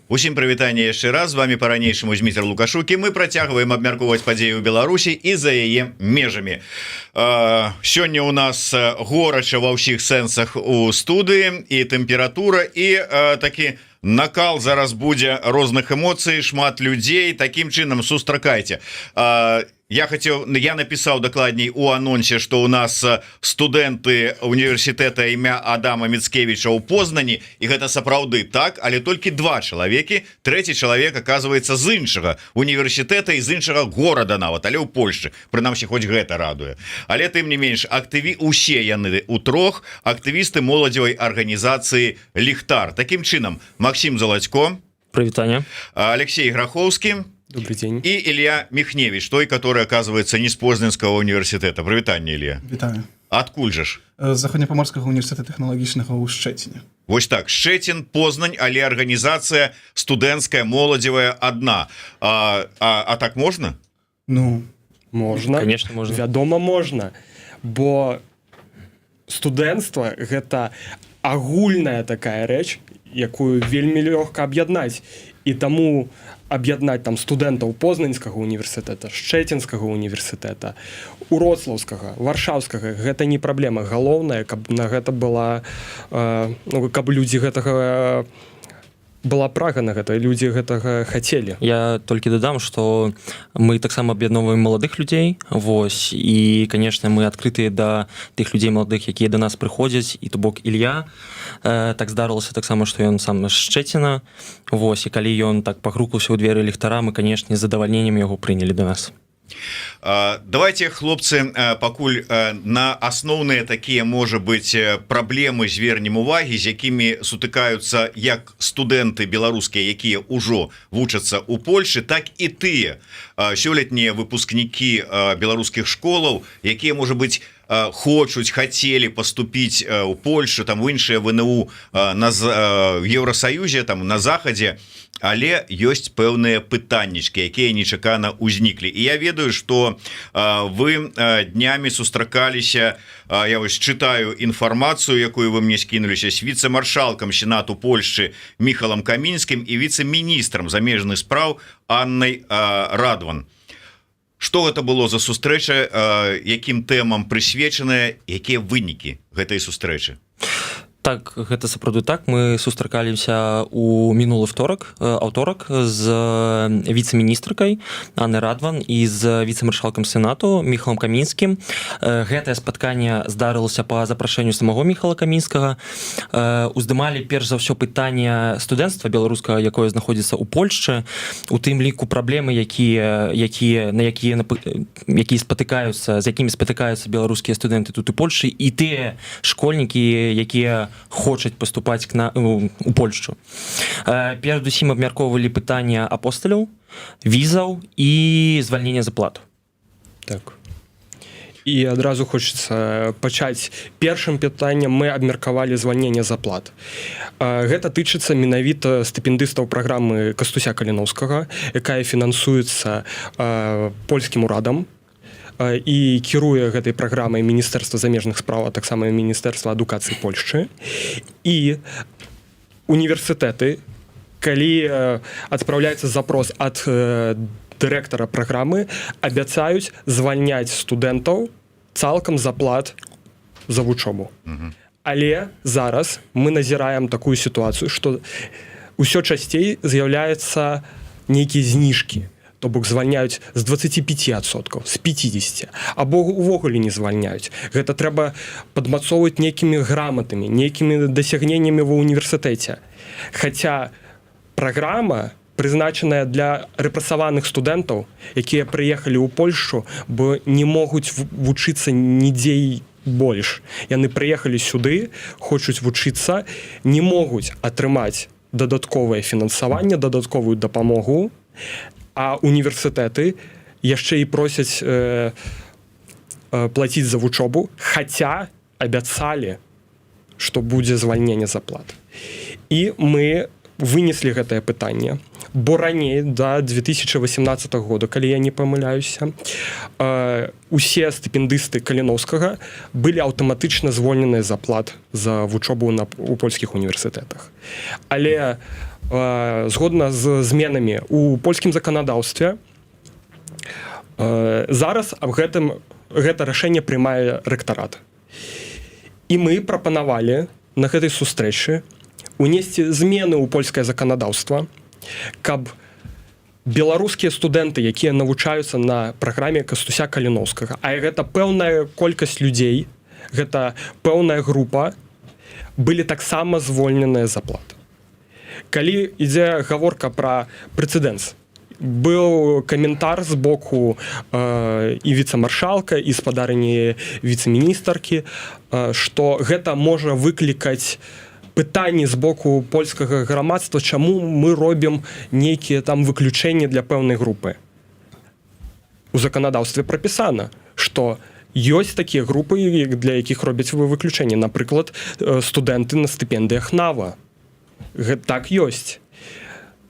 Усім прывітанне яшчэ раз, з вами по-ранейшаму Зміцер Лукашук, і мы працягваем абмяркоўваць падзеі ў Беларусі і за яе межамі. Сёння у нас горача ва ўсіх сэнсах у студыі, і тэмпература, і такі накал зараз будзе розных эмоцый, шмат людзей. Такім чынам сустракайце. Я написал дакладней у анонсе, что у нас студэнты універсітэта імя Адама Міцкевіча ў Познані, і гэта сапраўды так, але толькі два чалавекі. Трэці чалавек оказывается з іншага універсітэта і з іншага горада нават, але ў Польшчы. Прынамсі, хоць гэта радуе. Але тым не менш, усе яны у трох актывісты моладзевай арганізацыі Ліхтар. Такім чынам, Максим Золотько, привітання, Алексей Граховский. Добрый день. И Илья Михневич, той, который, оказывается, не с Познанского университета. Привитание, Илья. Вітаю. Откуль же ж? З Заходньопоморського університету технологічного у Шчеціні. Вось так, Шчецін, Познань, але организация студэнцкая, моладзевая одна. А так можно? Ну, можна. Конечно, можна. Вядома, можна. Бо студэнцтва – гэта агульная такая рэч, якую вельмі лёгка аб'яднаць. І таму аб'яднаць там студэнтаў Познанскага універсітэта, Шчэцінскага універсітэта, Уроцлаўскага, Варшаўскага, гэта не праблема. Галоўнае, каб на гэта была, каб людзі гэтага, была прага на гэта, людзі гэтага хацелі. Я толькі дадам, што мы таксама аб'ядноўваем маладых людзей, вось, і, канешне, мы адкрытыя да тых людзей маладых, якія да нас прыходзяць, і то бок Ілья, так здарылася таксама, што ён сам з Шчэціна, вось, і калі ён так пагрукаўся ў дзверы Ліхтара, мы, канешне, з задавальненнем яго прынялі да нас. Давайте, хлопцы, пакуль на асноўныя такія, можа быць, праблемы звернем увагі, з якімі сутыкаюцца як студэнты беларускія, якія ўжо вучацца ў Польшы, так і тыя сёлетнія выпускнікі беларускіх школаў, якія, можа быць, хацелі паступіць у Польшу, там у іншыя ВНУ в Еўрасаюзе, там на захадзе, але ёсць пэўныя пытаннічкі, якія нечакана ўзніклі. І я ведаю, што вы днямі сустракаліся, я вось чытаю інфармацыю, якую вы мне скінуліся, з віцэ-маршалкам Сенату Польшчы Міхалам Камінскім і віцэ-міністрам замежных спраў Аннай Радван. Што гэта было за сустрэча, якім тэмам прысвечаная, якія вынікі гэтай сустрэчы? Так, гэта сапраўды так. Мы сустракаліся ў мінулы аўторак з віцэ-міністркай Аннай Радван і з віцэ-маршалкам Сенату Міхалам Камінскім. Гэтае спатканне здарылася па запрашэнню самого Міхала Камінскага. Уздымалі перш за ўсё пытанне студэнцтва беларускага, якое знаходзіцца ў Польшчы, у тым ліку праблемы, з якімі спатыкаюцца беларускія студэнты тут у Польшчы, і тыя школьнікі, якія хочуць паступаць у Польшчу. Перадусім абмяркоўвалі пытанне апосталяў, візаў і звальнення з аплату. Так. І адразу хочацца пачаць. Першым пытаннем мы абмеркавалі звальнення з аплат. Гэта тычыцца менавіта стыпендыстаў праграмы Кастуся Каліноўскага, якая фінансуецца польскім урадам, і кіруе гэтай праграмай Міністэрства замежных спраў, а таксама Міністэрства адукацыі Польшчы. І універсітэты, калі адпраўляецца запрос ад дырэктара праграмы, абяцаюць звальняць студэнтаў цалкам з аплат за вучобу. Але зараз мы назіраем такую сітуацыю, што ўсё часцей з'яўляецца нейкія зніжкі. То бок звальняюць з 25%, з 50%, або увогуле не звальняюць. Гэта трэба падмацоўваць нейкімі граматамі, нейкімі дасягненнямі ва ўніверсітэце. Хаця праграма прызначаная для рэпрэсаваных студэнтаў, якія прыехалі ў Польшчу, бо не могуць вучыцца нідзе больш. Яны прыехалі сюды, хочуць вучыцца, не могуць атрымаць дадатковае фінансаванне, дадатковую дапамогу, а універсітэты яшчэ і просяць плаціць за вучобу, хаця абяцалі што будзе звальненне з аплат. І мы вынеслі гэтае пытанне, бо раней да 2018 года, калі я не памыляюся, усе стыпендысты Каліноўскага былі аўтаматычна звольненыя з аплат за вучобу у польскіх універсітэтах. Але згодна з зменамі у польскім заканадаўстве зараз аб гэтым гэта рашэнне прымае рэктарат. І мы прапанавалі на гэтай сустрэчы унесці змены ў польскае заканадаўства, каб беларускія студэнты, якія навучаюцца на праграме Кастуся Каліноўскага, а гэта пэўная колькасць людзей, гэта пэўная група, былі таксама звольненыя з аплат. Калі ідзе гаворка пра прэцэдэнс, быў каментар з боку і віцэ-маршалка, і спадарні віцэ-міністаркі, што гэта можа выклікаць пытанні з боку польскага грамадства, чаму мы робім нейкія там выключэнні для пэўнай групы. У заканадаўстве прапісана, што ёсць такія групы, для якіх робяць выключэнні. Напрыклад, студэнты на стыпендыях НАВА. Так ёсць.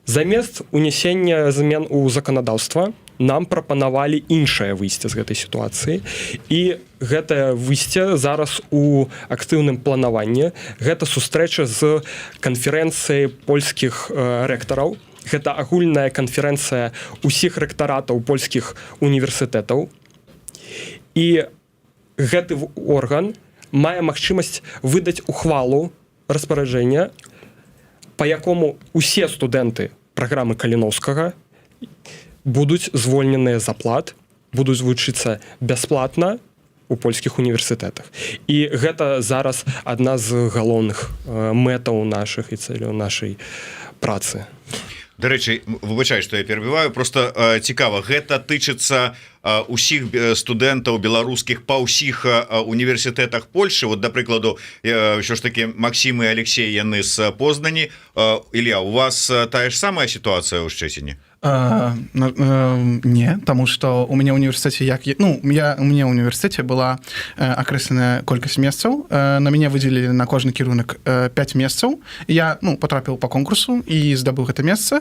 Замест унесення змен у заканадаўства нам прапанавалі іншае выйсце з гэтай сітуацыі. І гэтае выйсце зараз у актыўным планаванні. Гэта сустрэча з канферэнцыяй польскіх рэктараў. Гэта агульная канферэнцыя ўсіх рэктаратаў польскіх універсітэтаў. І гэты орган мае магчымасць выдаць ухвалу распараджэння, па якому усе студэнты праграмы Каліноўскага будуць звольненыя з аплат, будуць вучыцца бясплатна у польскіх універсітэтах. І гэта зараз адна з галоўных мэтаў нашых і цэляў нашай працы. Дарэчы, выбачай, што я перабіваю, просто цікава, гэта тычыцца усіх студэнтаў беларускіх па ўсіх універсітэтах Польшы. Вот, да прыкладу, що ж таки Максим і Алексей, яны з Познані. Ілля, у вас тая ж самая сітуацыя ў Шчэціне? Не, тому что у меня в университете, у меня в университете была окресленная колькость месцаў, на меня выделили на кожны кірунак 5 месцаў, я потрапіў по конкурсу і здабыў гэта месца.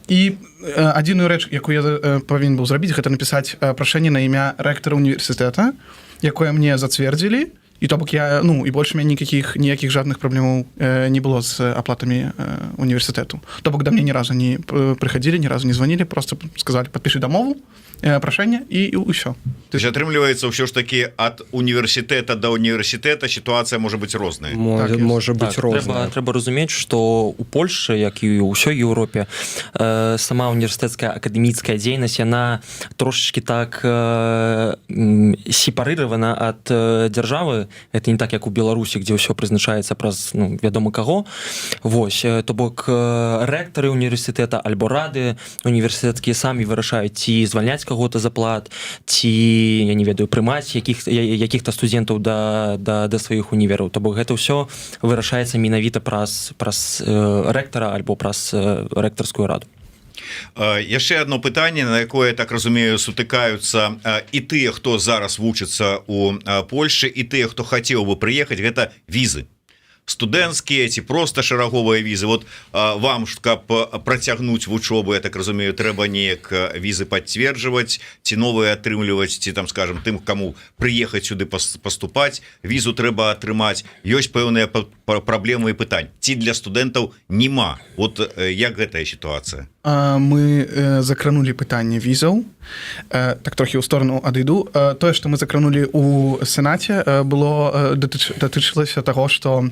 І адзіную рэч, якую я павінен быў зрабіць, гэта напісаць прашэнне на імя рэктара універсітэта, якое мне зацвердзілі. І то бок я, і больше у меня ніякіх жадных праблемаў не было з аплатамі універсітэту. То бок да мне ні разу не прыходили, ні разу не звонили, просто сказали, подпиши дамову, прашэнне і ўсё. То есть атрымліваецца ўсё ж таки ад універсітэта да універсітэта сітуацыя можа быць розная. Можа быць розная. Трэба разумець, што у Польшчы, як і ў ўсёй Еўропе, сама універсітэцкая акадэмічная дзейнасць, яна трошачкі так сепарыравана ад дзяржавы. Это не так, як у Беларусі, дзе ўсё прызначаецца праз вядома каго. Вось, то бок рэктары універсітэта альбо рады універсітэцкія самі вырашаюць, ці звальняць каго-то з аплат, ці, я не ведаю, прымаць якіх-то студэнтаў да сваіх універаў. То бок гэта ўсё вырашаецца менавіта праз рэктара альбо праз рэктарскую раду. Яшчэ одно пытанне, на якое, так разумею, сутыкаюцца і тыя, хто зараз вучыцца у Польшчы, і тыя, хто хацеў бы прыехаць, гэта візы. Студэнцкія ці проста шараговыя візы. Вот вам, каб працягнуць вучобу, я так разумею, трэба неяк візы пацверджваць, ці новыя атрымліваць, ці там, скажем, тым, каму прыехаць сюды паступаць, візу трэба атрымаць. Ёсць пэўныя праблемы і пытань. Ці для студэнтаў нема? Вот як гэтая сітуацыя? Мы закранули пытанне візаў. Так трохі ў сторону адыду. Тое, што мы закранули ў Сенаце, было датычылася таго, што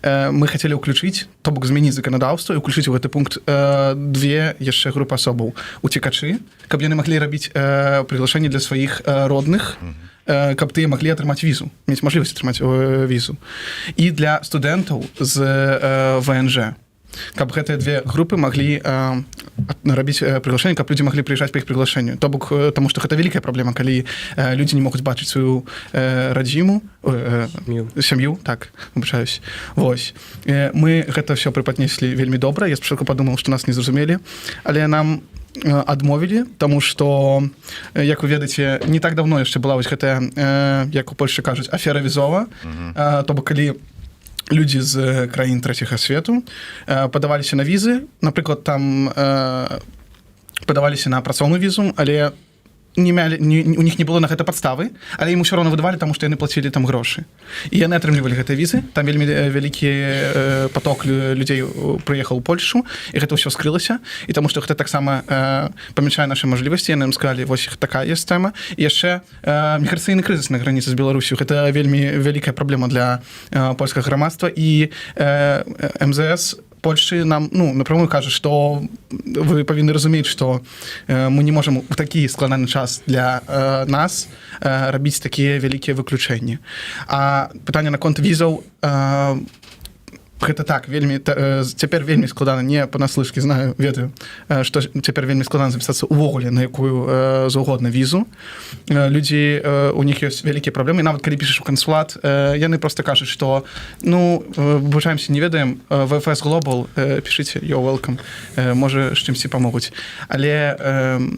мы хацелі ўключыць, то бок змяніць заканадаўства і ўключыць у гэты пункт две яшчэ групы асобаў. Уцекачы, каб яны маглі рабіць прыглашэнне для сваіх родных, каб тыя маглі атрымаць візу, мець мажлівасць атрымаць візу. І для студэнтаў з ВНЖ, каб гэтыя две групы маглі рабіць прыглашэнне, каб людзі маглі прыязджаць па іх прыглашэнню. То бок, таму што гэта вялікая праблема, калі людзі не могуць бачыць сваю радзіму, сям'ю, так, выбачаюсь. Вось. Мы гэта ўсё прыпаднеслі вельмі добра. Я спачатку падумаў, што нас не зразумелі, але нам адмовілі, таму што, як вы ведаеце, не так даўно яшчэ была вось гэтая, як у Польшчы кажуць, афера візова. То бок, калі людзі з краін трэцяга свету падаваліся на візы, напрыклад, там падаваліся на працоўную візу, але у них не было на гэта падставы, але ім усё роўна выдавалі, таму што яны плацілі там грошы. І яны атрымлівалі гэтыя візы, там вельмі вялікі поток людзей прыехаў у Польшу, і гэта ўсё скрылася, і таму што гэта таксама памяншае нашы мажлівасці, яны нам сказалі, вось такая ёсць тэма. І яшчэ міграцыйны крызіс на граніцы з Беларусю, гэта вельмі вялікая праблема для польскага грамадства, і МЗС Польшчы нам напрямую кажа, што вы павінны разумець, што мы не можам у такі складаны час для нас рабіць такія вялікія выключэнні. А пытанне наконт візаў, гэта так, цяпер вельмі складана, не панаслышке знаю, ведаю, што цяпер вельмі складана запісацца ўвогуле на якую заўгодна візу. Людзі, у них ёсць вялікія праблемы, і нават калі пішаш у кансулат, яны проста кажуць, што выбачаемся, не ведаем, VFS Global, пішыце, you're welcome, можа, з чымсьці памогуць. Але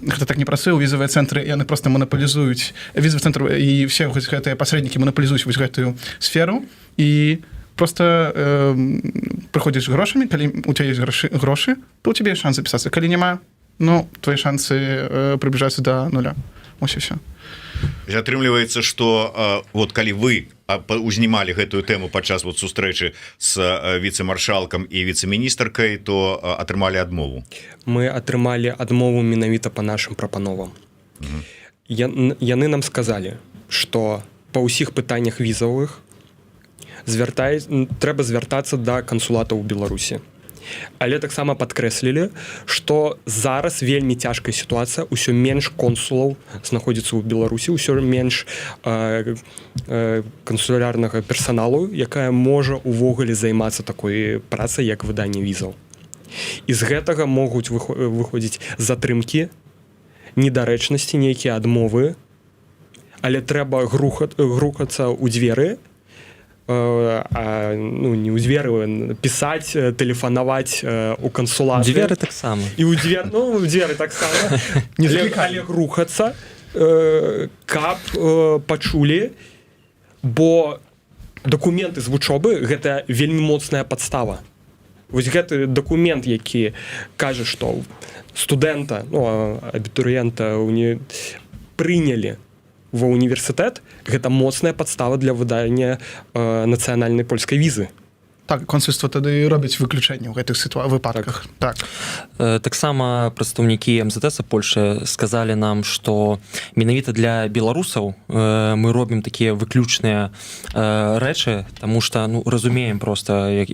гэта так не працуе, у візавыя цэнтры яны проста манапалізуюць, візавы цэнтры і все гэтыя пасрэднікі манапалізуюць вось гэтую сферу, і просто прыходзіш грошамі, калі у тебя ёсць грошы, то у тебя ёсць шанс запісацца. Калі няма, твои шансы приближаюцца да нуля. Ось і все. Атрымліваецца, што вот калі вы узнімалі гэтую тэму падчас сустрэчы з віцэ-маршалкам і віцэ-міністркай, то атрымалі адмову. Мы атрымалі адмову менавіта па нашым прапановам. Яны нам сказалі, што па ўсіх пытаннях візавых трэба звяртацца да кансулата ў Беларусі. Але таксама падкрэслілі, што зараз вельмі цяжкая сітуацыя, усё менш консулаў знаходзіцца ў Беларусі, усё менш кансулярнага персаналу, якая можа увогуле займацца такой працай, як выданне візаў. І з гэтага могуць выходзіць затрымкі, недарэчнасці, нейкія адмовы, але трэба грукацца ў дзверы, не ў дзверы, пісаць, тэлефанаваць у кансулаты. Дзверы таксама. І ў дзверы таксама. Але рухацца, каб пачулі, бо дакументы з вучобы гэта вельмі моцная падстава. Вось гэты дакумент, які кажа, што студэнта, абітурыента прынялі ва універсітэт, гэта моцная падстава для выдання нацыянальнай польскай візы. Так, консульства тады робяць выключэнне ў гэтых выпадках. Так. Таксама прадстаўнікі МЗТ Польшчы сказалі нам, што менавіта для беларусаў мы робім такія выключныя рэчы, таму што разумеем проста,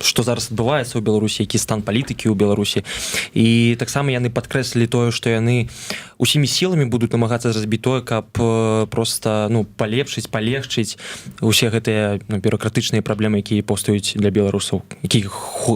што зараз адбываецца ў Беларусі, які стан палітыкі ў Беларусі. І таксама яны падкрэслілі тое, што яны усімі сіламі будуць намагацца зрабіць тое, каб проста палегчыць усе гэтыя бюракратычныя праблемы, якія для беларусаў, які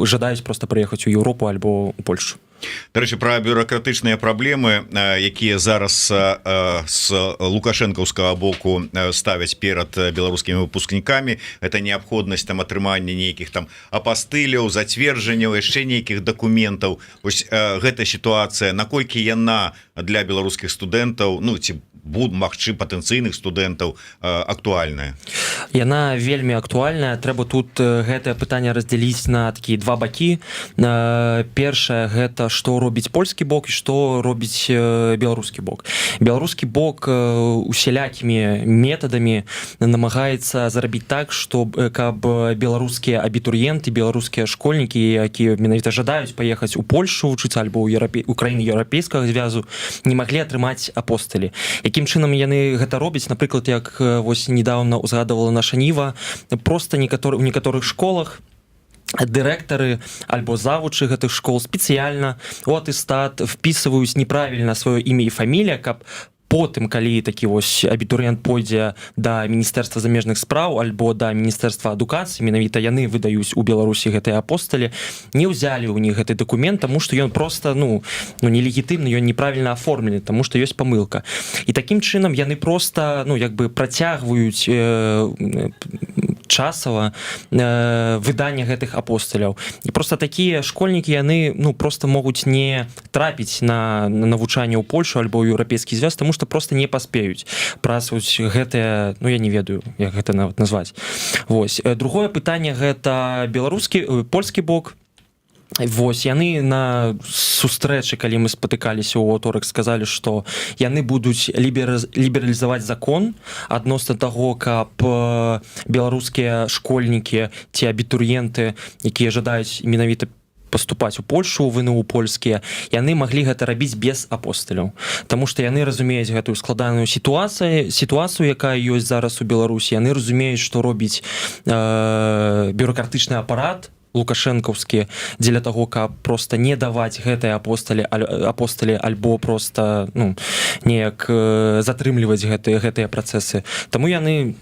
жадаюць проста прыехаць у Еўропу альбо у Польшу. Дарэчы, пра бюракратычныя праблемы, якія зараз з лукашэнкаўскага боку ставяць перад беларускімі выпускнікамі, гэта неабходнасць атрымання нейкіх апастыляў, зацверджанняў, яшчэ нейкіх дакументаў. Вось гэта сітуацыя, наколькі яна для беларускіх студэнтаў, ці магчым патэнцыйных студэнтаў актуальная? Яна вельмі актуальная. Трэба тут гэтае пытанне раздзяліць на такія два бакі. Першае, гэта што робіць польскі бок і што робіць беларускі бок. Беларускі бок усялякімі метадамі намагаецца зарабіць так, каб беларускія абітурыенты, беларускія школьнікі, якія менавіта жадаюць паехаць у Польшу вучыцца альбо ў краіны еўрапейскага звязу, не маглі атрымаць апостылі. Якім чынам яны гэта робяць, напрыклад, як вось недавно узгадывала наша Ніва, проста у некаторых школах дырэктары альбо завучы гэтых школ спецыяльна у атэстат впісваюць неправільна сваё імя і фамілія, каб потым, калі такі вось абітурыент пойдзе да Міністэрства замежных спраў альбо да Міністэрства адукацыі, менавіта яны выдаюць у Беларусі гэтыя апосталі, не ўзялі ў них гэты дакумент, таму што ён проста нелегітымны, ён неправільна аформлены, таму што ёсць памылка. І такім чынам яны проста працягваюць часава выдання гэтых апосталяў. І просто такія школьнікі, яны ну просто могуць не трапіць на навучанне ў Польшу альбо ў еўрапейскі звяз, тому што просто не паспеюць праз гэтае, ну я не ведаю, як гэта нават назваць. Вось. Другое пытанне гэта польскі бок. Вось, яны на сустрэчы, калі мы спатыкаліся ў аўторак, сказалі, што яны будуць лібералізаваць закон адносна таго, каб беларускія школьнікі ці абітурыенты, якія жадаюць менавіта паступаць у Польшу, ВНУ польскія, яны маглі гэта рабіць без апосталяў. Таму што яны разумеюць гэтую складаную сітуацыю, якая ёсць зараз у Беларусі. Яны разумеюць, што робіць бюрократычны апарат лукашэнкаўскі дзеля таго, каб просто не даваць гэтыя апосталі альбо просто ну, неяк затрымліваць гэтыя працэсы. Таму яны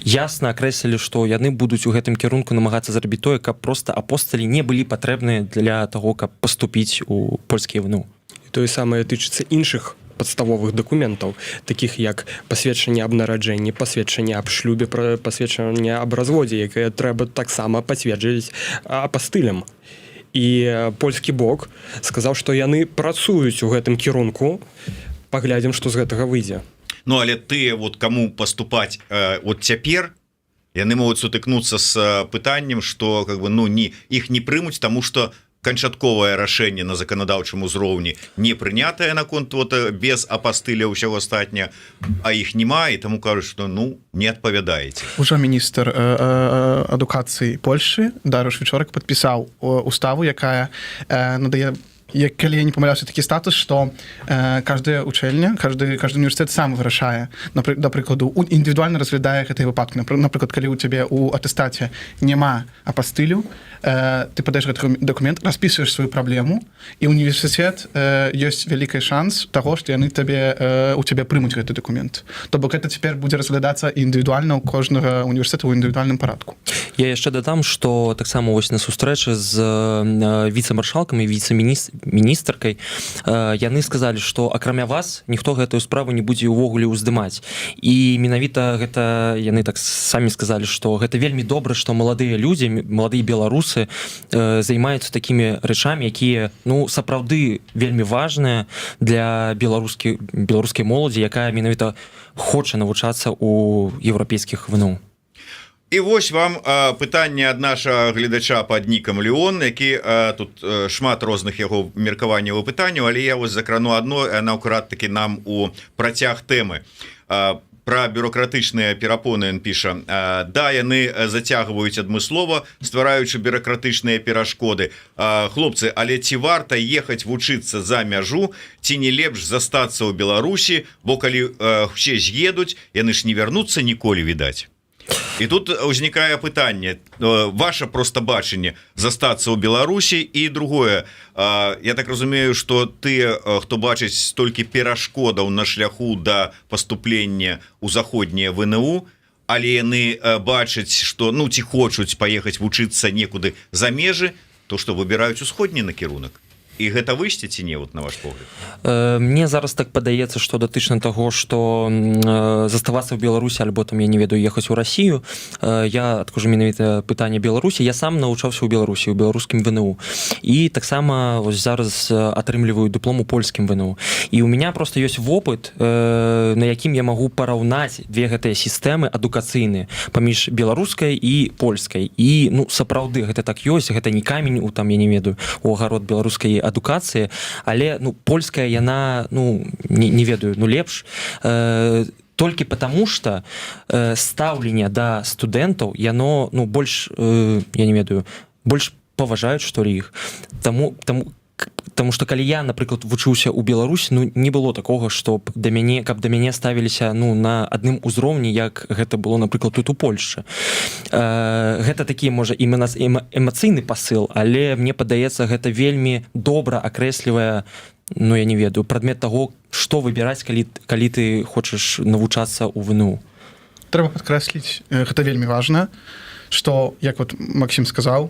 ясна акрэслілі, што яны будуць у гэтым кірунку намагацца зрабіць тое, каб просто апосталі не былі патрэбныя для таго, каб паступіць у польскія ВНУ. І тое самае тычыцца іншых падставовых дакументаў, такіх як пасведчанне аб нараджэнні, пасведчанне аб шлюбе, пасведчанне аб разводзе, якое трэба таксама пацверджваць апастылям. І польскі бок сказаў, што яны працуюць у гэтым кірунку, паглядзім, што з гэтага выйдзе. Ну але тыя вот каму паступаць вот цяпер, яны могуць сутыкнуцца з пытаннем, што как бы ну іх не прымуць, таму што канчатковае рашэнне на заканадаўчым узроўні не прынятае наконт вот без апастыля ўсяго астатняга, а іх няма, і таму кажуць, што ну не адпавядаеце. Уже міністр адукацыі Польшы Дарыуш Вічорак падпісаў уставу, якая надае, калі я не памыляюся, такі статус, што каждая учэльня, каждый універсітэт сам вырашае, да прыкладу, індывідуальна разглядае гэтыя выпадкі. Напрыклад, калі у цябе ў атэстаце няма апастылю, ты падаеш гэты дакумент, распісваеш сваю праблему, і універсітэт ёсць вялікий шанс таго, што яны у цябе прымуць гэты дакумент. То бок гэта цяпер будзе разглядацца індывідуальна ў кожнага універсітэта ў індывідуальным парадку. Я яшчэ дадам, што таксама вось на сустрэчы з віцэ-маршалкам і віцэ-міністркай яны сказалі, што акрамя вас ніхто гэтую справу не будзе ўвогуле ўздымаць. І менавіта гэта яны так самі сказалі, што гэта вельмі добра, што маладыя людзі, маладыя беларусы займаюцца такімі рэчамі, якія ну сапраўды вельмі важныя для беларускай моладзі, якая менавіта хоча навучацца ў еўрапейскіх ВНУ. І вось вам пытанне ад нашага гледача пад нікам Леон, які тут шмат розных яго меркаванняў і пытанняў, але я вось закрану адно, наўкрат такі нам у працяг тэмы. Пра бюрократычныя перапоны ён піша: да, яны зацягваюць адмыслова, ствараючы бюрократычныя перашкоды. Хлопцы, але ці варта ехаць вучыцца за мяжу, ці не лепш застацца ў Беларусі, бо калі усе з'едуць, яны ж не вярнуцца ніколі, відаць. І тут узнікае пытанне, ваше просто бачанне застацца ў Беларусі, і другое, я так разумею, што тыя, хто бачыць столькі перашкодаў на шляху да паступлення ў заходнія ВНУ, але яны бачаць, што ну ці хочуць паехаць вучыцца некуды за межы, то што выбіраюць усходні накірунак. І гэта выйсце ці не, вот на ваш погляд? Мне зараз так падаецца, што датычна таго, што заставацца ў Беларусі альбо там, я не ведаю, ехаць у Расію, я адкажу менавіта пытанне Беларусі. Я сам навучаўся ў Беларусі, у беларускім ВНУ. І таксама вось зараз атрымліваю дыплом у польскім ВНУ. І у меня просто ёсць вопыт, на якім я магу параўнаць две гэтыя сістэмы адукацыйныя паміж беларускай і польскай. І ну сапраўды гэта так ёсць, гэта не камень у там, я не ведаю, у агарод беларускай адукацыі, але ну польская яна ну не ведаю, ну лепш толькі потому что стаўленне да студэнтаў яно ну больш я не ведаю, больш паважаюць што ли іх. Таму што калі я, напрыклад, вучыўся ў Беларусі, ну не было такога, каб да мяне ставіліся ну на адным узроўні, як гэта было, напрыклад, тут у Польшчы. Гэта такі, можа, эмацыйны пасыл, але мне падаецца, гэта вельмі добра акрэслівае, ну я не ведаю, прадмет таго, што выбіраць, калі ты хочаш навучацца ў ВНУ. Трэба падкрэсліць, гэта вельмі важна, што, як вот Максім сказаў,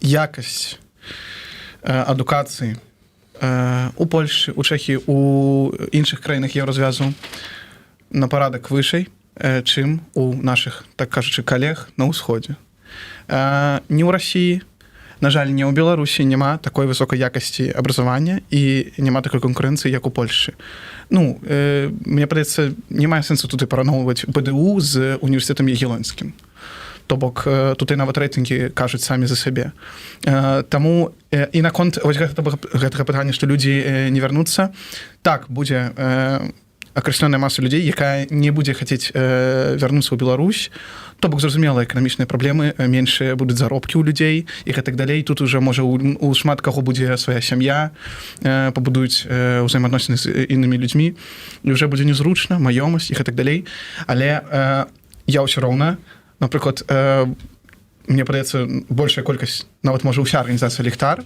якасць адукацыі у Польшы, у Чэхіі, у іншых краінах еўразвязу на парадак вышэй, чым у нашых, так кажучы, калег на ўсходзе. Не ў Расіі, на жаль, не ў Беларусі няма такой высокай якасці абразавання і няма такой канкурэнцыі, як у Польшчы. Ну, мне падаецца, не мае сэнсу тут і параўноўваць БДУ з універсітэтам Ягелонскім. То бок, тут і нават рэйтынгі кажуць самі за сябе. Таму і наконт гэтага пытання, што людзі не вярнуцца, так, будзе акрэсленая маса людзей, якая не будзе хацець вярнуцца ў Беларусь, то бок, зразумела, эканамічныя праблемы, меншыя будуць заробкі ў людзей і гэтак далей. Тут уже, можа, у шмат каго будзе свая сям'я, пабудуюць ўзаемаадносіны з інымі людзьмі, і уже будзе незручна, маёмасць і гэтак далей. Але я ўсё роўна, напрыклад, мне падаецца, большая колькасць, нават, можа, ўся арганізацыя «Ліхтар»,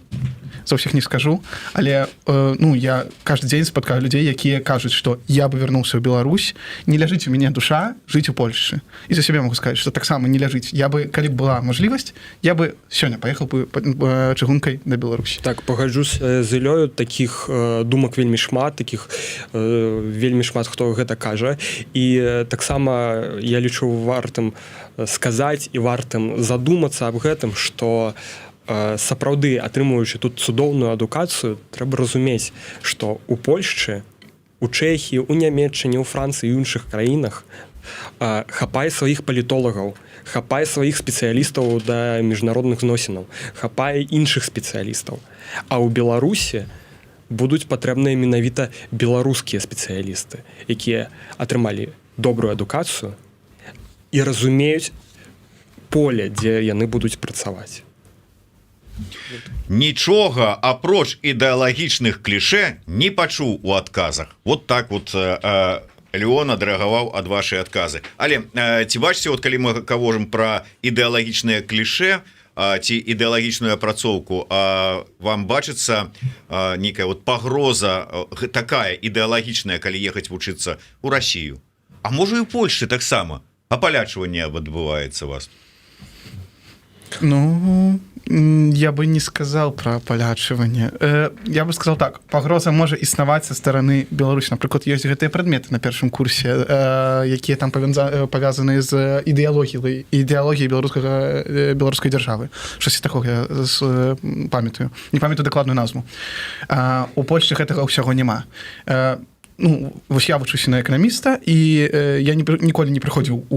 за ўсіх не скажу, але ну, я каждый дзень спаткаю людзей, якія кажуць, што я бы вярнуўся ў Беларусь, не ляжыць у мяне душа жыць у Польшчы. І за сябе могу сказаць, што таксама не ляжыць. Я бы, калі б была мажлівасць, я бы сёння паехаў бы чыгункай на Беларусь. Так, пагаджусь з Ілёю, такіх думак вельмі шмат, такіх вельмі шмат хто гэта кажа. І таксама я лічу вартым сказаць і вартым задумацца аб гэтым, што сапраўды, атрымуючы тут цудоўную адукацыю, трэба разумець, што ў Польшчы, у Чэхіі, у Нямецчыне, у Францыі і іншых краінах хапае сваіх палітолагаў, хапае сваіх спецыялістаў да міжнародных зносінаў, хапае іншых спецыялістаў. А ў Беларусі будуць патрэбныя менавіта беларускія спецыялісты, якія атрымалі добрую адукацыю і разумеюць поле, дзе яны будуць працаваць. Нічога апроч ідэалагічных кліше не пачуў у адказах. Вот так вот Леон адрэагаваў ад вашай адказы. Але ці бачыце, вот калі мы гаворым пра ідэалагічныя кліше ці ідэалагічную апрацоўку, вам бачыцца нейкая вот пагроза такая ідэалагічная, калі ехаць вучыцца ў Расію? А можа і ў Польшчы таксама апалячванне адбываецца у вас? Ну, я бы не сказал про апалячванне. Я бы сказал так, пагроза можа існаваць са стороны Беларусі. Напрыклад, ёсць гэтыя прадметы на першым курсе, якія там павязаны з ідэалогіяй беларускай дзяржавы. Штосьці такога я памятаю. Не памятаю дакладную назву. У Польшчы гэтага ўсяго няма. Ну, вось я вучуся на эканаміста, і я ніколі не прыходзіў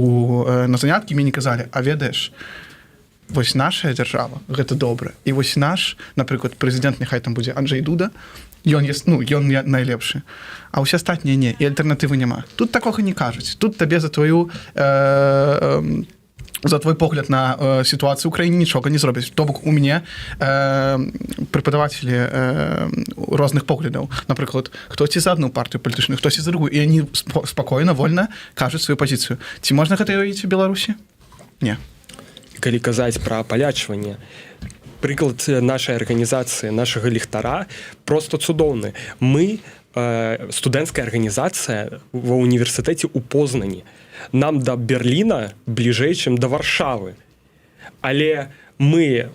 на заняткі, мне не казалі, а ведаеш, вось наша дзяржава, гэта добра. І вось наш, напрыклад, прэзідэнт, няхай там будзе Анджэй Дуда, ён найлепшы. А ўсе астатнія не, і альтэрнатывы няма. Тут такога не кажуць. Тут табе за твой погляд на сітуацыю ў краіне нічога не зробяць. То бок у мяне преподаватели розных поглядаў. Напрыклад, хтосьці за адну партыю палітычную, хтосьці за другую, і они спакойна, вольна кажуць сваю пазіцыю. Ці можна гэта робіць у Беларусі? Не. Калі казаць пра апалячванне, прыклад нашай арганізацыі, нашага ліхтара просто цудоўны. Мы студэнцкая арганізацыя ва універсітэце ў Познані. Нам да Берліна бліжэй, чым да Варшавы. Але мы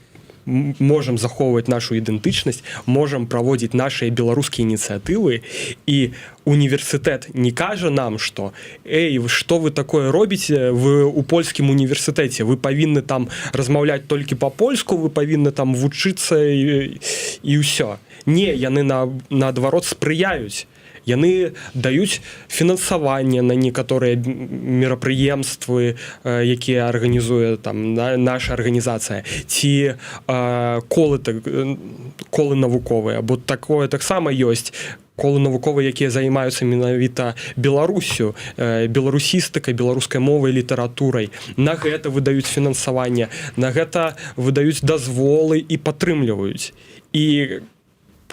можам захоўваць нашу ідэнтычнасць, можам праводзіць нашыя беларускія ініцыятывы, і універсітэт не кажа нам, што «Эй, што вы такое робіце у польскім універсітэце? Вы павінны там размаўляць толькі па-польску, вы павінны там вучыцца і ўсё». Не, яны наадварот спрыяюць. Яны даюць фінансаванне на некаторыя мерапрыемствы, якія арганізуе там наша арганізацыя, ці колы навуковыя, бо такое таксама ёсць. Колы навуковыя, якія займаюцца менавіта Беларусю, беларусістыкай, беларускай мовай, літаратурай. На гэта выдаюць фінансаванне, на гэта выдаюць дазволы і падтрымліваюць. І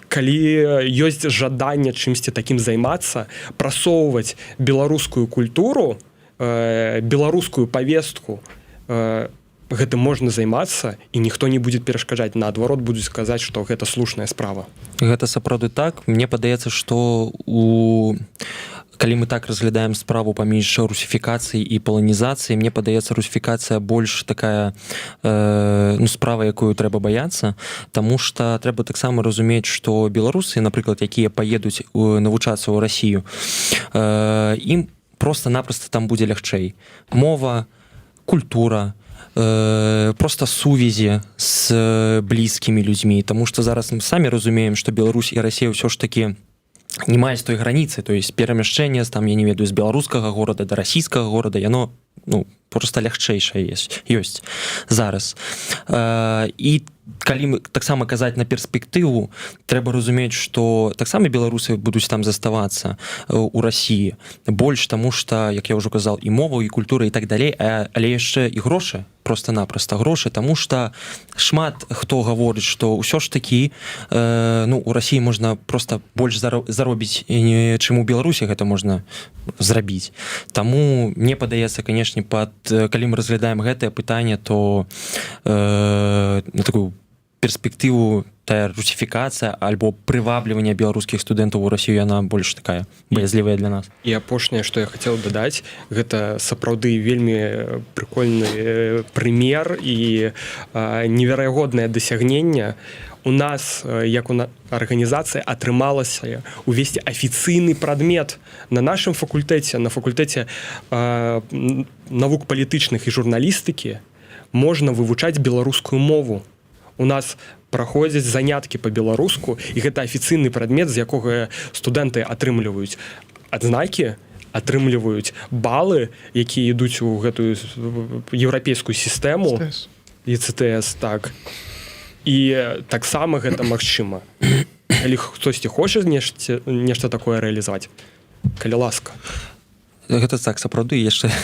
калі ёсць жаданне чымсьці такім займацца, прасоўваць беларускую культуру, беларускую павестку, гэтым можна займацца, і ніхто не будзе перашкаджаць. Наадварот, будуць казаць, што гэта слушная справа. Гэта сапраўды так. Мне падаецца, што калі мы так разглядаем справу паміж русіфікацыяй і паланізацыяй, мне падаецца, русіфікацыя больш такая справа, якую трэба баяцца, таму што трэба таксама разумець, што беларусы, напрыклад, якія паедуць навучацца ў Расію, ім просто-напросто там будзе лягчэй. Мова, культура, просто сувязі з блізкімі людзьмі, тому што зараз мы самі разумеем, што Беларусь і Расія ўсё ж такі не маюць той граніцы, то есть перамяшчэнне там, я не ведаю, з беларускага горада да расійскага горада, яно просто лягчэйшае ёсць зараз. І калі мы таксама казаць на перспектыву, трэба разумець, што таксама беларусы будуць там заставацца у Расіі больш, таму што, як я ўжо казаў, і мова, і культура і так далей, але яшчэ і грошы, просто-напросто грошы, таму што шмат хто гаворыць, што ўсё ж такі у Расіі можна просто больш заробіць, чым у Беларусі гэта можна зрабіць. Таму мне падаецца, канешне, калі мы разглядаем гэтае пытанне, то на такую перспектыву тая русифікацыя альбо прывабліванне беларускіх студэнтаў у Расію, яна больш такая баязлівая для нас. І апошняе, што я хацеў дадаць, гэта сапраўды вельмі прыкольны прымер і неверагоднае дасягненне. У нас, як у арганізацыі, атрымалася увесці афіцыйны прадмет на нашым факультэце, на факультэце навук палітычных і журналістыкі можна вывучаць беларускую мову. У нас праходзяць заняткі па-беларуску, і гэта афіцыйны прадмет, з якога студэнты атрымліваюць адзнакі, атрымліваюць балы, якія ідуць у гэтую еўрапейскую сістэму. ЕЦТС, так. І таксама гэта магчыма. Калі хтосьці хоча нешта такое рэалізаваць, калі ласка. Гэта так, сапраўды, яшчэ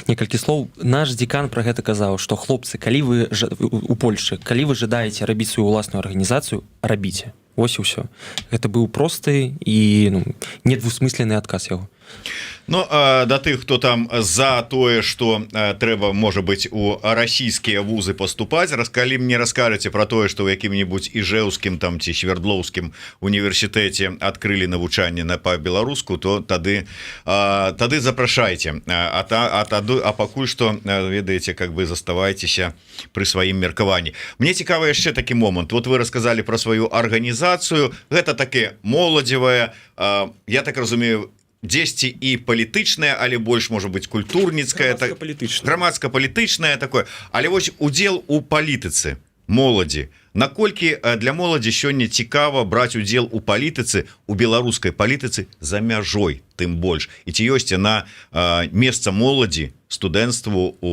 некалькі слоў. Наш дзекан пра гэта казаў, што хлопцы, калі вы у Польшчы, калі вы жадаеце рабіць сваю ўласную арганізацыю, рабіце. Вось і ўсё. Гэта быў просты і недвусмысленны адказ яго. Да тых, хто там за тое, што трэба, можа быць, у расійскія вузы паступаць, калі мне раскажаце пра тое, што ў якім-небудзь іжэўскім там ці свердлоўскім універсітэце адкрылі навучанне па-беларуску, то тады запрашайце. А пакуль што, ведаеце, как бы заставайцеся пры сваім меркаванні. Мне цікавы яшчэ такі момант. Вот вы расказалі пра сваю арганізацыю. Гэта таке моладзевае, я так разумею, дзесьці і палітычнае, але больш, можа быць, культурніцкае, грамадска-палітычнае такое. Але вось удзел у палітыцы моладзі. Наколькі для моладзі сёння цікава браць удзел у палітыцы, у беларускай палітыцы за мяжой, тым больш. І ці ёсць яна месца моладзі, студэнцтву у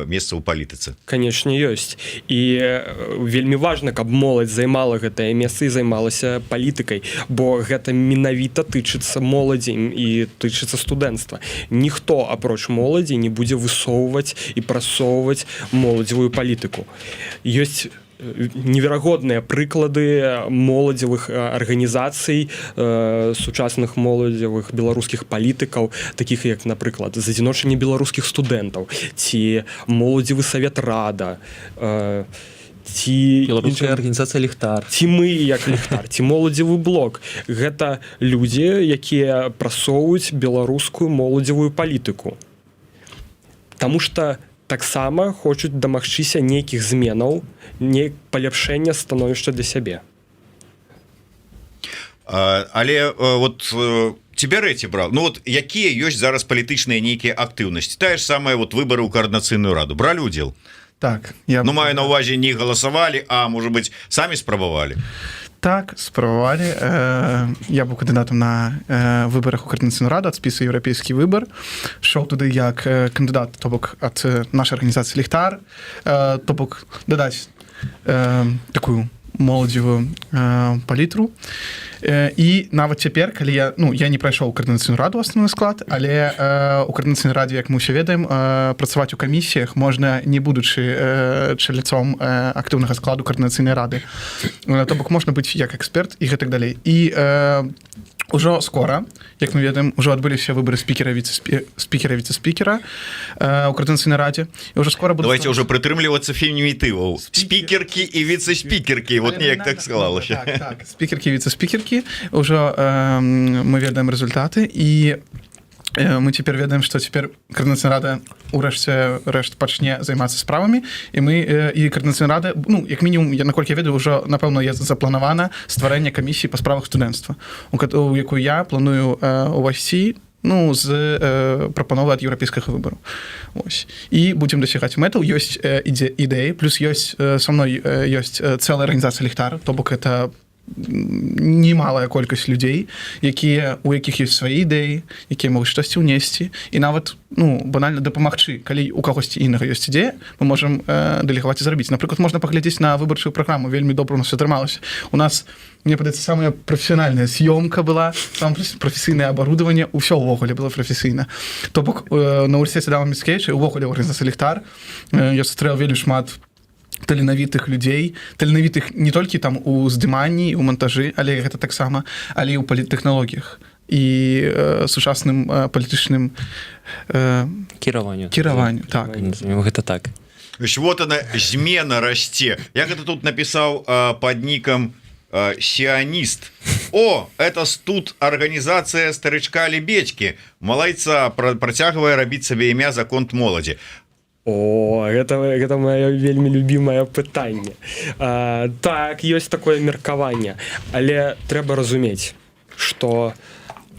месца ў палітыцы? Канечне, ёсць. І вельмі важна, каб моладзь займала гэтае месца і займалася палітыкай, бо гэта менавіта тычыцца моладзі і тычыцца студэнцтва. Ніхто, апроч моладзі, не будзе высоўваць і прасоўваць моладзевую палітыку. Ёсць неверагодныя прыклады моладзевых арганізацый, сучасных моладзевых беларускіх палітыкаў, такіх як, напрыклад, задзіночанне беларускіх студэнтаў, ці моладзевы савет рада, ці беларуская арганізацыя ліхтар, ці мы як ліхтар, ці моладзевы блок. Гэта людзі, якія прасоўваюць беларускую моладзевую палітыку. Таму што таксама хочуць дамагчыся нейкіх зменаў, паляпшэння становішча для сябе. Але вот ці бярэце, брал, якія ёсць зараз палітычныя нейкія актыўнасці? Тая ж самая выбары ў каардынацыйную раду. Бралі ўдзел? Так. Маю на ўвазе, не галасавалі, а, можа быць, самі спрабавалі? Так, спрабавалі. Я быў кандыдатам на выбарах у каардынацыйную раду ад спісу еўрапейскі выбар. Шоў туды як кандыдат, то бок ад нашай арганізацыі ліхтар, то бок дадаць такую моладзевую палітру. І нават цяпер, калі я не прайшоў каардынацыйную раду асноўны склад, але у каардынацыйнай радзе, як мы ўсе ведаем, працаваць у камісіях можна, не будучы чальцом актыўнага складу каардынацыйнай рады. То бок можна быць як эксперт і гэтак далей. І ужо скора, як мы ведаем, ужо адбыліся выбары спікера, віцэ-спікера ў каардынацыйнай радзе. І ўжо скора будуць... Давайте ўжо прытрымлівацца фемінітываў. Спікеркі і віцэ-спікеркі. Вот неяк так склалася. Так, спікеркі, віцэ-спікеркі. Ужо мы ведаем результаты, і мы цяпер ведаем, што цяпер каардынацыйная рада рэшт пачне займацца справамі, і каардынацыйная рада, як мінімум, наколькі я ведаю, ўжо, напэўна, запланавана стварэнне камісіі па справах студэнцтва, у якую я планую ўвайсці ну з прапановы ад еўрапейскага выбару. Ось. І будзем дасягаць мэтаў. Ёсць ідэі, плюс ёсць са мной ёсць цэлая арганізацыя ліхтар, то бок это немалая колькасць людзей, у якіх ёсць свае ідэі, якія могуць штосьці ўнесці і нават банальна дапамагчы. Калі у кагосьці інага ёсць ідэя, мы можам дэлегаваць і зрабіць. Напрыклад, можна паглядзець на выбарчую праграму, вельмі добра у нас атрымалася. У нас, мне падаецца, самая прафесіянальная з'ёмка была, самае прафесійнае абарудаванне, ўсё ўвогуле было прафесійна. То бок на універсітэце Адама Міцкевіча ўвогуле ў арганізацыі ліхтар я сустрэў вельмі шмат таленавітых людзей, таленавітых не толькі там у здыманні, у монтажы, але гэта таксама, але і ў паліттэхналогіях і сучасным палітычным кіраванню. Так. Гэта так. Вот она, змена расце. Я гэта тут напісаў под нікам сіаніст. О, это тут арганізацыя старычка Лебедькі. Малайца працягвае рабіць сабе імя за конт моладзі. О, гэта маё вельмі любімае пытанне. Так, ёсць такое меркаванне, але трэба разумець, што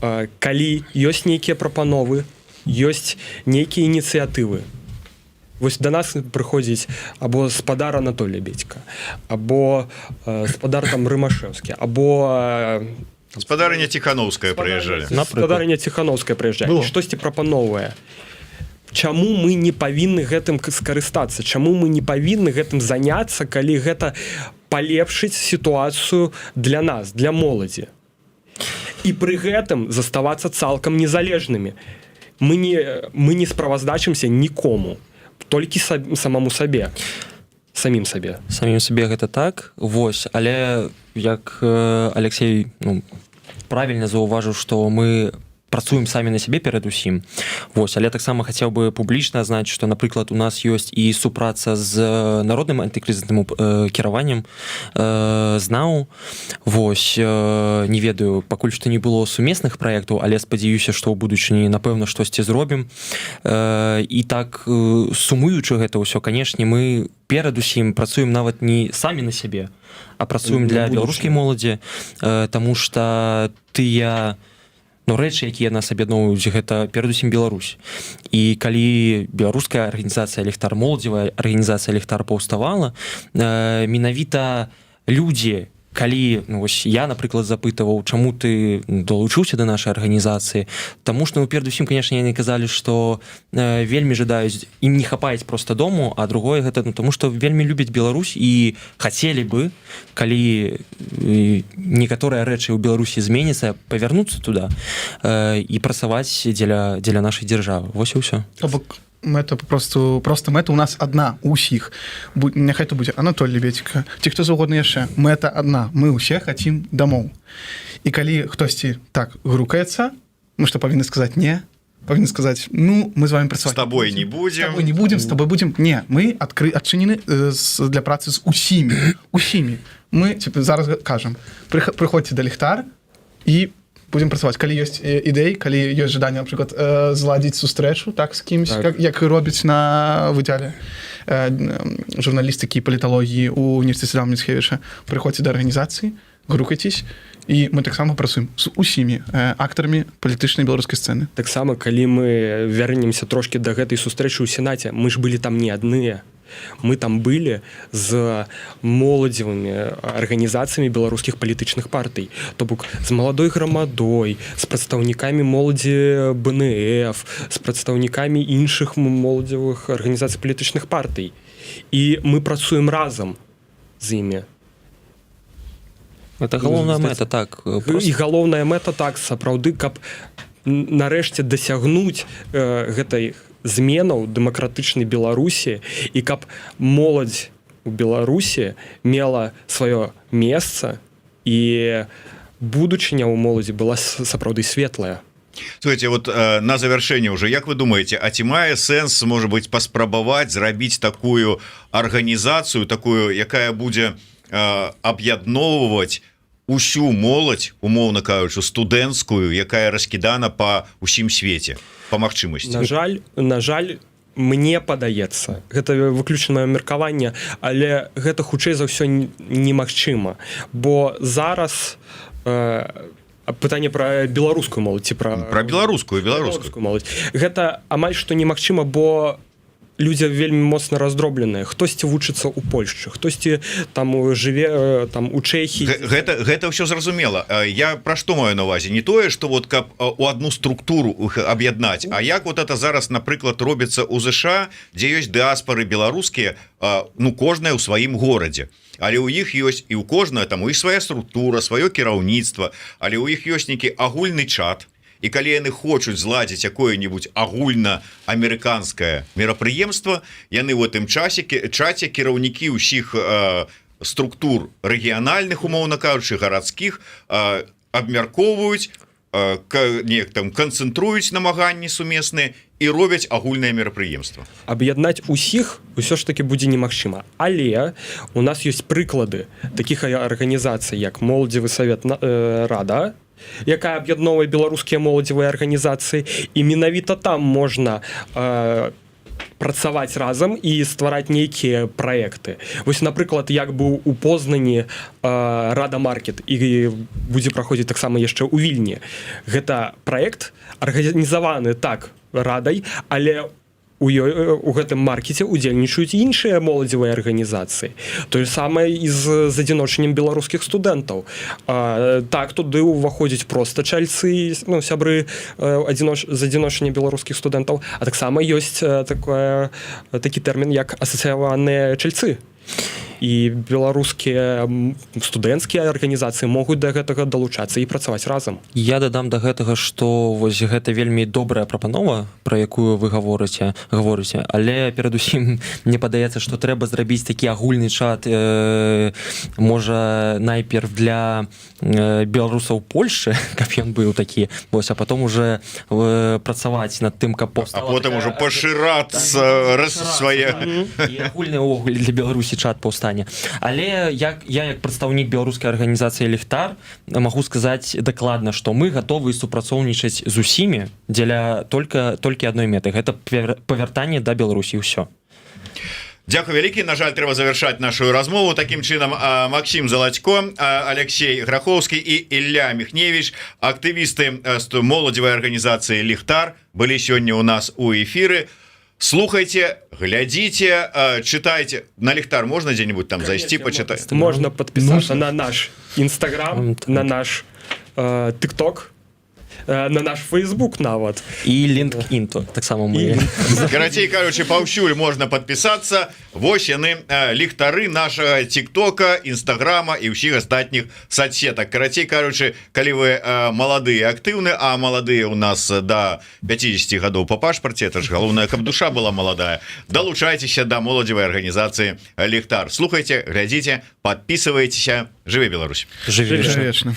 калі ёсць нейкія прапановы, ёсць нейкія ініцыятывы. Вось да нас прыходзіць або спадар Анатолій Лебедька, або спадар там Рымашэўскі, або Спадарыня Ціханаўская прыязджалі. Спадарыня Ціханаўская прыязджае. Штосьці прапановае. Чаму мы не павінны гэтым скарыстацца? Чаму мы не павінны гэтым заняцца, калі гэта палепшыць сітуацыю для нас, для моладзі? І пры гэтым заставацца цалкам незалежнымі. Мы не справаздачымся нікому, толькі самому сабе. Самім сабе Гэта так. Вось, але як Алексей правільна заўважыў, што мы працуем самі на сябе перадусім. Вось, але таксама хацеў бы публічна азначыць, што, напрыклад, у нас ёсць і супраца з народным антыкрызісным кіраваннем ЗНАУ. Вось, не ведаю, пакуль што не было сумесных праектаў, але спадзяюся, што ў будучыні, напэўна, штосьці зробім. І так, сумуючы гэта ўсё, канешне, мы перадусім працуем нават не самі на сябе, а працуем для беларускай моладзі, таму што тыя рэчы, якія нас аб'ядноўваюць, гэта перадусім Беларусь. І калі беларуская арганізацыя ліхтар, моладзевая арганізацыя ліхтар паўставала, менавіта людзі, калі вось я, напрыклад, запытаваў, чаму ты далучыўся да нашай арганізацыі, таму што, перадусім, канешне, яны казалі, што вельмі жадаюць, ім не хапаюць проста дому, а другое гэта таму, што вельмі любяць Беларусь і хацелі бы, калі некаторыя рэчы ў Беларусі зменіцца, павярнуцца туды і працаваць дзеля нашай дзяржавы. Вось і ўсё. Мэта просто мэта у нас адна у ўсіх. Няхай то будзе Анатолій Лебедька, ці хто заўгодна яшчэ. Мэта адна. Мы ўсе хацім дамоў. І калі хтосьці так грукаецца, мы што павінны сказаць не, павінны сказаць, мы з вами працаваць. З табой не будзем. З табой не будзем, з табой будзем. Не, мы адчынены для працы з усімі. Мы зараз кажам, прыходзьце да ліхтар і будем працаваць. Калі ёсць ідэі, калі ёсць жаданне, напрыклад, зладзіць сустрэчу так з кімсь, як робіць на выдзяле журналістыкі і паліталогіі ў універсітэце Адама Міцкевіча, прыходзьце да арганізацыі, грукайцеся, і мы таксама працуем з усімі актарамі палітычнай беларускай сцэны. Таксама, калі мы вярнемся трошкі да гэтай сустрэчы ў Сенаце, мы ж былі там не адныя. Мы там былі з моладзевымі арганізацыямі беларускіх палітычных партый, то бок з маладой грамадой, з прадстаўнікамі моладзі БНФ, з прадстаўнікамі іншых моладзевых арганізацый палітычных партый. І мы працуем разам з імі. Это галоўная мэта, так. І галоўная мэта, так, сапраўды, каб нарэшце дасягнуць гэтай зменаў дэмакратычнай Беларусі і каб моладзь у Беларусі мела сваё месца і будучыня ў моладзі была сапраўды светлая. Слушайте, вот на завершение уже, як вы думаете, а ці мае сэнс, может быть, паспрабаваць зрабіць такую арганізацыю, такую, якая будзе аб'ядноўваць усю моладзь, умоўна кажучы, студэнцкую, якая раскідана па ўсім свеце, па магчымасці? На жаль, мне падаецца, гэта выключанае меркаванне, але гэта хутчэй за ўсё немагчыма, бо зараз пытанне пра беларускую моладзь ці про беларускую моладзь. Гэта амаль што немагчыма, бо людзі вельмі моцна раздробленыя. Хтосьці вучыцца ў Польшчы, хтосьці там жыве там у Чэхіі. Гэта ўсё зразумела. Я пра што маю на увазе? Не тое, што вот каб у одну структуру аб'яднаць, а як вот это зараз, напрыклад, робіцца ў ЗША, дзе ёсць дыаспары беларускія, ну, кожная ў сваім горадзе. Але ў іх ёсць і ў кожная там у іх свая структура, сваё кіраўніцтва, але ў іх ёсць нейкі агульны чат. І калі яны хочуць зладзіць якое-нибудь агульнаамерыканскае мерапрыемства, яны ў гэтым чаце кіраўнікі ўсіх структур рэгіянальных, умоўна кажучы, гарадскіх, абмяркоўваюць, неяк там канцэнтруюць намаганні сумесныя і робяць агульнае мерапрыемства. Аб'яднаць усіх ўсё ж таки будзе немагчыма. Але у нас ёсць прыклады такіх арганізацый, як Моладзевы савет Рада, якая аб'ядноўвае беларускія моладзевыя арганізацыі, і менавіта там можна працаваць разам і ствараць нейкія праекты. Вось, напрыклад, як быў у Познані Рада Маркет і будзе праходзіць таксама яшчэ ў Вільні. Гэта праект арганізаваны так радай, але у гэтым маркеце удзельнічаюць іншыя моладзевыя арганізацыі. Тое самае і з адзіночаннем беларускіх студэнтаў. Так, туды ўваходзяць проста чальцы, ну, сябры з адзіночання беларускіх студэнтаў, а таксама ёсць такі тэрмін, як асацыяваныя чальцы. І беларускія студэнцкія арганізацыі могуць да гэтага далучацца і працаваць разам. Я дадам да гэтага, што вось гэта вельмі добрая прапанова, пра якую вы гаворыце, але перадусім мне падаецца, што трэба зрабіць такі агульны чат, можа, найперш для беларусаў Польшчы, каб ён быў такі, вось, а потом уже працаваць над тым, каб а потым ужо пашырацца свае агульны огляд для Беларусі чат паўстане. Але я як прадстаўнік беларускай арганізацыі Ліхтар магу сказаць дакладна, што мы гатовы супрацоўнічаць з усімі дзеля толькі адной мэты. Гэта павяртанне да Беларусі, ўсё. Дзякуй вялікі. На жаль, трэба завяршаць нашу размову. Такім чынам, Максім Залацько, Алексей Грахоўскі і Ілля Міхневіч, актывісты моладзевай арганізацыі Ліхтар, былі сёння ў нас у эфіры. Слухайте, глядите, читайте. На Ліхтар можно где-нибудь там зайти, почитать? Можно подписаться на наш Инстаграм, на наш ТикТок, на наш Фейсбук нават. І LinkedIn, так само мы. Карацей кажучы, паўсюль можна падпісацца. Вось яны, ліхтары нашага ТикТока, Інстаграма і ўсіх астатніх соцсетак. Карацей кажучы, калі вы маладыя, актыўны, а маладыя у нас да 50 гадоў па пашпарце, это ж галоўнае, каб душа была маладая, далучайцеся да моладзевай арганізацыі Ліхтар. Слухайте, глядзіце, подписывайтеся. Жыве Беларусь. Жыве вечна.